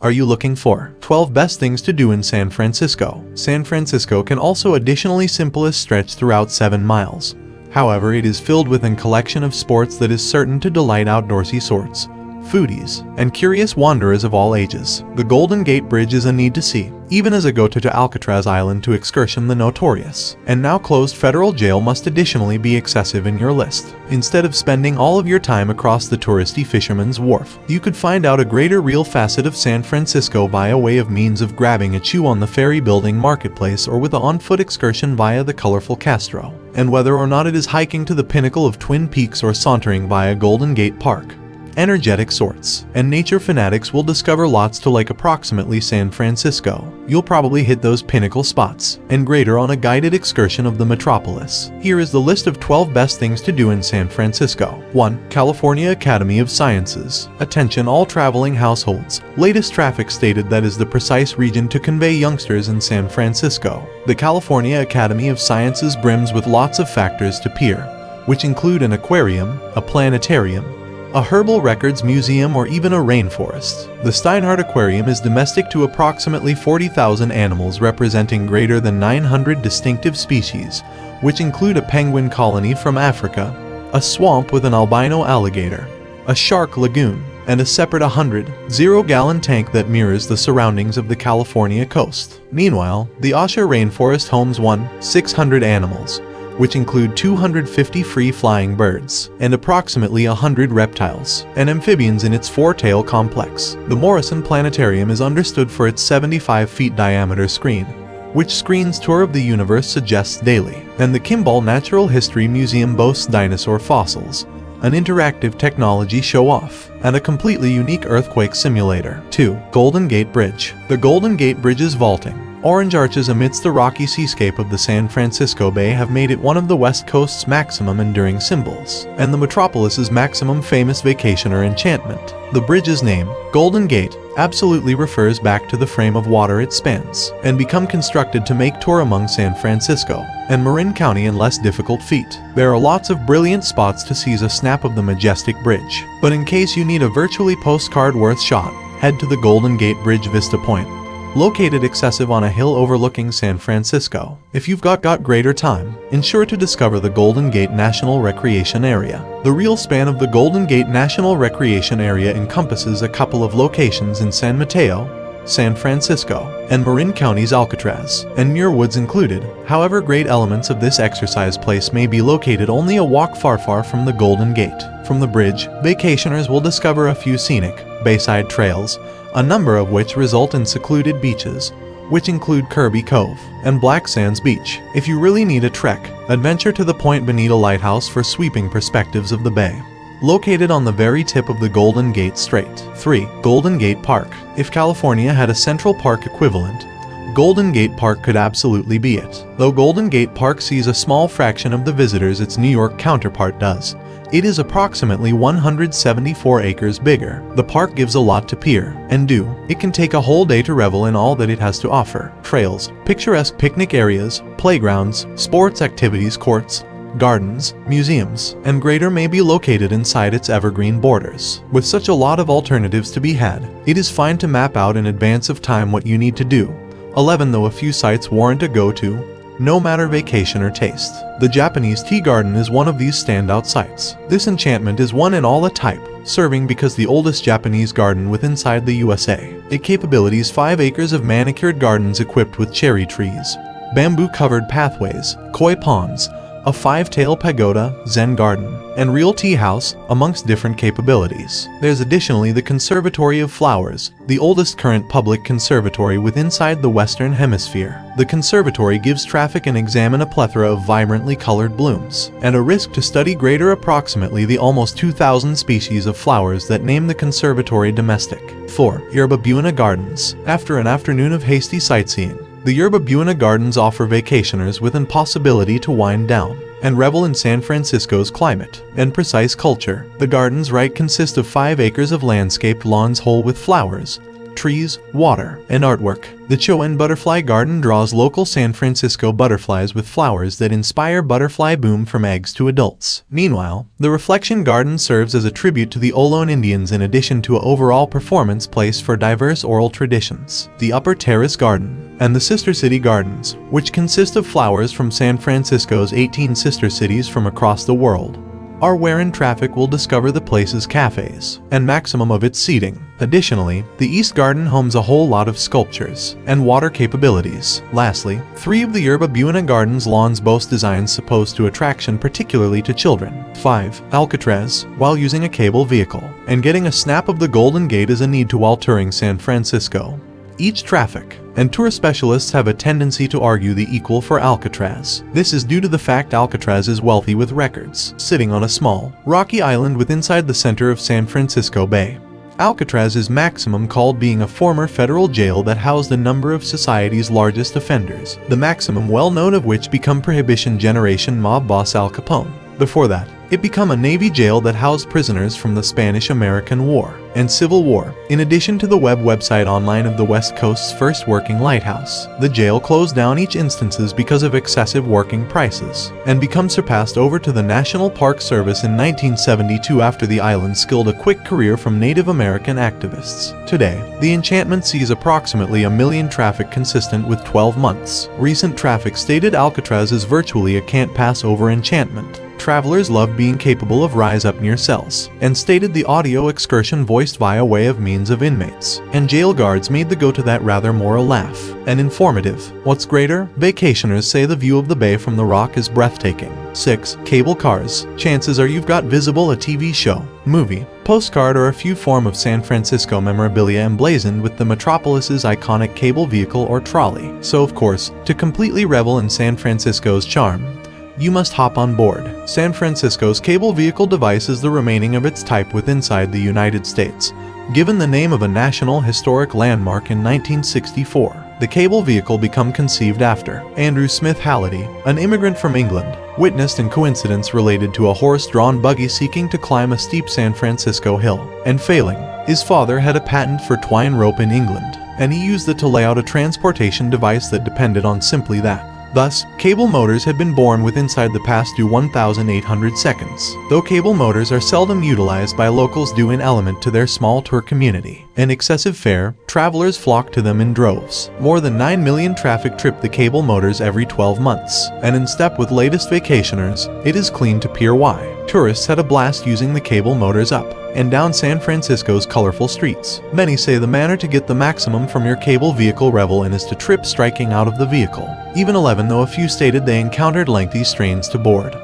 Are you looking for 12 best things to do in San Francisco? San Francisco can also additionally simplest stretch throughout 7 miles. However, it is filled with a collection of sports that is certain to delight outdoorsy sorts, foodies, and curious wanderers of all ages. The Golden Gate Bridge is a need to see, even as a go-to Alcatraz Island to excursion the notorious. And now closed federal jail must additionally be excessive in your list. Instead of spending all of your time across the touristy Fisherman's Wharf, you could find out a greater real facet of San Francisco via way of means of grabbing a chew on the Ferry Building Marketplace or with an on-foot excursion via the colourful Castro. And whether or not it is hiking to the pinnacle of Twin Peaks or sauntering via Golden Gate Park, energetic sorts and nature fanatics will discover lots to like approximately San Francisco. You'll probably hit those pinnacle spots and greater on a guided excursion of the metropolis. Here is the list of 12 best things to do in San Francisco. 1. California Academy of Sciences. Attention all traveling households. Latest traffic stated that is the precise region to convey youngsters in San Francisco. The California Academy of Sciences brims with lots of factors to peer, which include an aquarium, a planetarium, a herbal records museum, or even a rainforest. The Steinhardt Aquarium is domestic to approximately 40,000 animals representing greater than 900 distinctive species, which include a penguin colony from Africa, a swamp with an albino alligator, a shark lagoon, and a separate 100-gallon tank that mirrors the surroundings of the California coast. Meanwhile, the Osher Rainforest homes 600 animals, which include 250 free-flying birds and approximately 100 reptiles and amphibians in its 4-tail complex. The Morrison Planetarium is understood for its 75-feet diameter screen, which screens tour of the universe suggests daily, and the Kimball Natural History Museum boasts dinosaur fossils, an interactive technology show-off, and a completely unique earthquake simulator. 2. Golden Gate Bridge. The Golden Gate Bridge's vaulting, orange arches amidst the rocky seascape of the San Francisco Bay have made it one of the West Coast's maximum enduring symbols, and the metropolis's maximum famous vacationer enchantment. The bridge's name, Golden Gate, absolutely refers back to the frame of water it spans, and become constructed to make tour among San Francisco and Marin County in less difficult feat. There are lots of brilliant spots to seize a snap of the majestic bridge, but in case you need a virtually postcard-worth shot, head to the Golden Gate Bridge Vista Point, located excessive on a hill overlooking San Francisco. If you've got greater time, ensure to discover the Golden Gate National Recreation Area. The real span of the Golden Gate National Recreation Area encompasses a couple of locations in San Mateo, San Francisco, and Marin County's Alcatraz, and Muir Woods included. However, great elements of this exercise place may be located only a walk far from the Golden Gate. From the bridge, vacationers will discover a few scenic, bayside trails, a number of which result in secluded beaches, which include Kirby Cove and Black Sands Beach. If you really need a trek, adventure to the Point Bonita Lighthouse for sweeping perspectives of the bay, located on the very tip of the Golden Gate Strait. 3. Golden Gate Park. If California had a Central Park equivalent, Golden Gate Park could absolutely be it. Though Golden Gate Park sees a small fraction of the visitors its New York counterpart does, it is approximately 174 acres bigger. The park gives a lot to peer and do. It can take a whole day to revel in all that it has to offer. Trails, picturesque picnic areas, playgrounds, sports activities courts, gardens, museums, and greater may be located inside its evergreen borders. With such a lot of alternatives to be had, it is fine to map out in advance of time what you need to do. 11. Though a few sites warrant a go-to, no matter vacation or taste. The Japanese Tea Garden is one of these standout sites. This enchantment is one and all a type, serving because the oldest Japanese garden within inside the USA. It capabilities 5 acres of manicured gardens equipped with cherry trees, bamboo-covered pathways, koi ponds, a 5-tail pagoda, Zen garden, and real tea house, amongst different capabilities. There's additionally the Conservatory of Flowers, the oldest current public conservatory within inside the Western Hemisphere. The conservatory gives traffic and examine a plethora of vibrantly colored blooms, and a risk to study greater approximately the almost 2,000 species of flowers that name the conservatory domestic. 4. Yerba Buena Gardens. After an afternoon of hasty sightseeing, the Yerba Buena Gardens offer vacationers with an possibility to wind down and revel in San Francisco's climate and precise culture. The gardens right consist of 5 acres of landscaped lawns whole with flowers, trees, water, and artwork. The Chowan Butterfly Garden draws local San Francisco butterflies with flowers that inspire butterfly boom from eggs to adults. Meanwhile, the Reflection Garden serves as a tribute to the Ohlone Indians in addition to an overall performance place for diverse oral traditions. The Upper Terrace Garden and the Sister City Gardens, which consist of flowers from San Francisco's 18 sister cities from across the world, are wherein traffic will discover the place's cafes and maximum of its seating. Additionally, the East Garden homes a whole lot of sculptures and water capabilities. Lastly, 3 of the Yerba Buena Garden's lawns boast designs supposed to attraction particularly to children. 5. Alcatraz, while using a cable vehicle and getting a snap of the Golden Gate is a need to while touring San Francisco. Each traffic and tour specialists have a tendency to argue the equal for Alcatraz. This is due to the fact Alcatraz is wealthy with records, sitting on a small, rocky island within inside the center of San Francisco Bay. Alcatraz is maximum called being a former federal jail that housed a number of society's largest offenders, the maximum well known of which become Prohibition generation mob boss Al Capone. Before that, it became a Navy jail that housed prisoners from the Spanish-American War and Civil War. In addition to the website online of the West Coast's first working lighthouse, the jail closed down each instances because of excessive working prices and become surpassed over to the National Park Service in 1972 after the island skilled a quick career from Native American activists. Today, the enchantment sees approximately 1 million traffic consistent with 12 months. Recent traffic stated Alcatraz is virtually a can't pass over enchantment. Travelers love being capable of rise up near cells, and stated the audio excursion voiced via way of means of inmates, and jail guards made the go to that rather more a laugh, and informative. What's greater, vacationers say the view of the bay from the rock is breathtaking. 6. Cable cars. Chances are you've got visible a TV show, movie, postcard or a few form of San Francisco memorabilia emblazoned with the metropolis's iconic cable vehicle or trolley. So of course, to completely revel in San Francisco's charm, you must hop on board. San Francisco's cable vehicle device is the remaining of its type inside the United States. Given the name of a National Historic Landmark in 1964, the cable vehicle became conceived after Andrew Smith Halliday, an immigrant from England, witnessed an coincidence related to a horse-drawn buggy seeking to climb a steep San Francisco hill, and failing. His father had a patent for twine rope in England, and he used it to lay out a transportation device that depended on simply that. Thus, cable motors had been born inside the past due 1,800 seconds. Though cable motors are seldom utilized by locals due in element to their small tour community and excessive fare, travelers flock to them in droves. More than 9 million traffic trip the cable motors every 12 months, and in step with latest vacationers, it is clean to Pier Y. Tourists had a blast using the cable motors up and down San Francisco's colorful streets. Many say the manner to get the maximum from your cable vehicle revel in is to trip striking out of the vehicle. Even 11 though a few stated they encountered lengthy strains to board.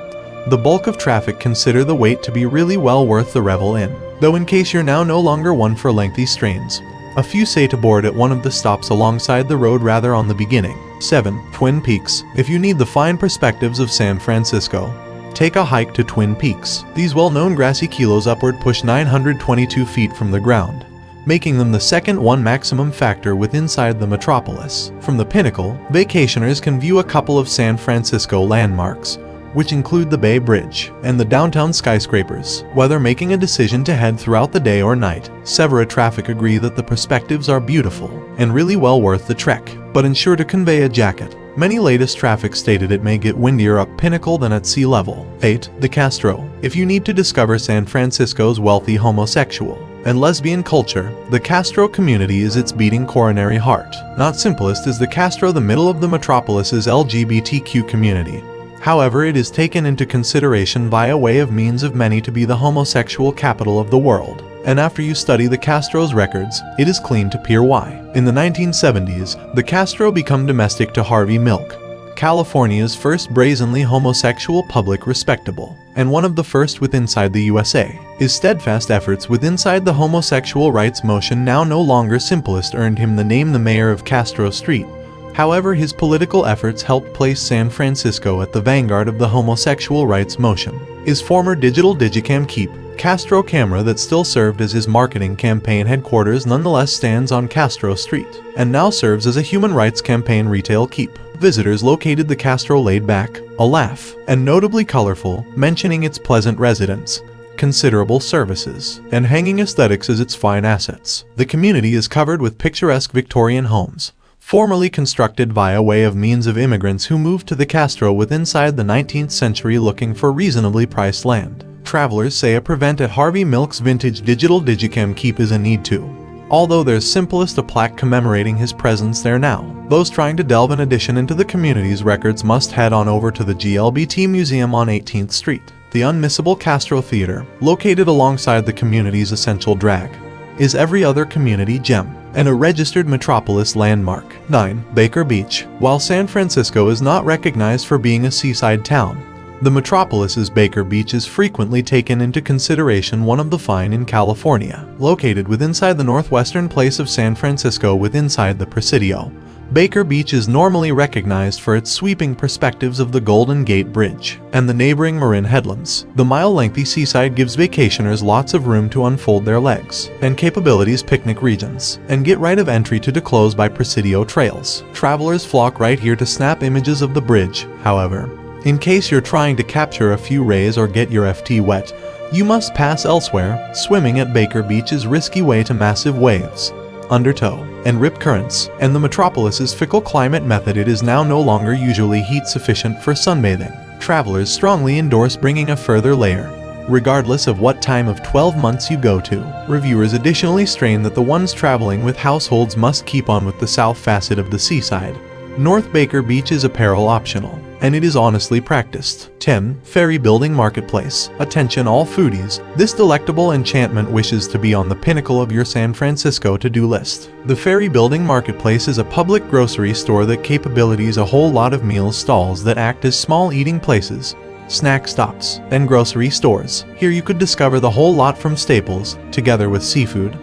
The bulk of traffic consider the wait to be really well worth the revel in, though in case you're now no longer one for lengthy strains. A few say to board at one of the stops alongside the road rather on the beginning. 7. Twin Peaks. If you need the fine perspectives of San Francisco, take a hike to Twin Peaks. These well-known grassy kilos upward push 922 feet from the ground, making them the second maximum factor inside the metropolis. From the pinnacle, vacationers can view a couple of San Francisco landmarks, which include the Bay Bridge and the downtown skyscrapers. Whether making a decision to head throughout the day or night, several traffic agree that the perspectives are beautiful and really well worth the trek, but ensure to convey a jacket. Many latest traffic stated it may get windier up Pinnacle than at sea level. 8. The Castro. If you need to discover San Francisco's wealthy homosexual and lesbian culture, the Castro community is its beating coronary heart. Not simplest is the Castro the middle of the metropolis's LGBTQ community. However, it is taken into consideration via way of means of many to be the homosexual capital of the world. And after you study the Castro's records, it is clean to Pier Y. In the 1970s, the Castro became domestic to Harvey Milk, California's first brazenly homosexual public respectable, and one of the first inside the USA. His steadfast efforts inside the homosexual rights motion now no longer simplest earned him the name the mayor of Castro Street. However, his political efforts helped place San Francisco at the vanguard of the homosexual rights motion. His former digital Digicam Keep, Castro camera that still served as his marketing campaign headquarters nonetheless stands on Castro Street, and now serves as a human rights campaign retail keep. Visitors located the Castro laid back, a laugh, and notably colorful, mentioning its pleasant residents, considerable services, and hanging aesthetics as its fine assets. The community is covered with picturesque Victorian homes, formerly constructed via way of means of immigrants who moved to the Castro with inside the 19th century looking for reasonably priced land. Travelers say a prevent at Harvey Milk's vintage digital digicam keep is a need to, although there's simplest a plaque commemorating his presence there now. Those trying to delve an addition into the community's records must head on over to the GLBT Museum on 18th Street. The unmissable Castro Theater, located alongside the community's essential drag, is every other community gem and a registered metropolis landmark. 9. Baker Beach. While San Francisco is not recognized for being a seaside town, the metropolis's Baker Beach is frequently taken into consideration one of the fine in California. Located within the northwestern place of San Francisco within the Presidio, Baker Beach is normally recognized for its sweeping perspectives of the Golden Gate Bridge and the neighboring Marin headlands. The mile-lengthy seaside gives vacationers lots of room to unfold their legs and capabilities picnic regions and get right of entry to close by Presidio trails. Travelers flock right here to snap images of the bridge. However, in case you're trying to capture a few rays or get your FT wet, you must pass elsewhere. Swimming at Baker Beach is risky way to massive waves, undertow, and rip currents, and the metropolis's fickle climate method it is now no longer usually heat sufficient for sunbathing. Travelers strongly endorse bringing a further layer, regardless of what time of 12 months you go to. Reviewers additionally strain that the ones traveling with households must keep on with the south facet of the seaside. North Baker Beach is apparel optional, and it is honestly practiced. 10. Ferry Building Marketplace. Attention all foodies, this delectable enchantment wishes to be on the pinnacle of your San Francisco to-do list. The Ferry Building Marketplace is a public grocery store that capabilities a whole lot of meals stalls that act as small eating places, snack stops, and grocery stores. Here you could discover the whole lot from staples, together with seafood,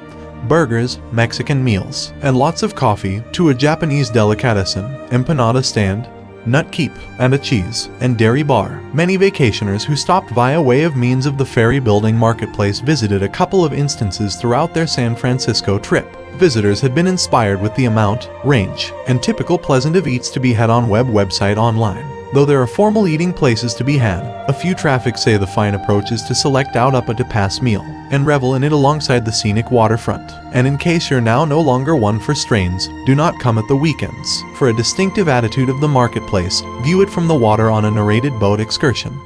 burgers, Mexican meals, and lots of coffee, to a Japanese delicatessen, empanada stand, nut keep, and a cheese and dairy bar. Many vacationers who stopped via way of means of the Ferry Building Marketplace visited a couple of instances throughout their San Francisco trip. Visitors had been inspired with the amount, range, and typical pleasant of eats to be had on website online. Though there are formal eating places to be had, a few traffic say the fine approach is to select out up a to-pass meal and revel in it alongside the scenic waterfront. And in case you're now no longer one for strains, do not come at the weekends. For a distinctive attitude of the marketplace, view it from the water on a narrated boat excursion.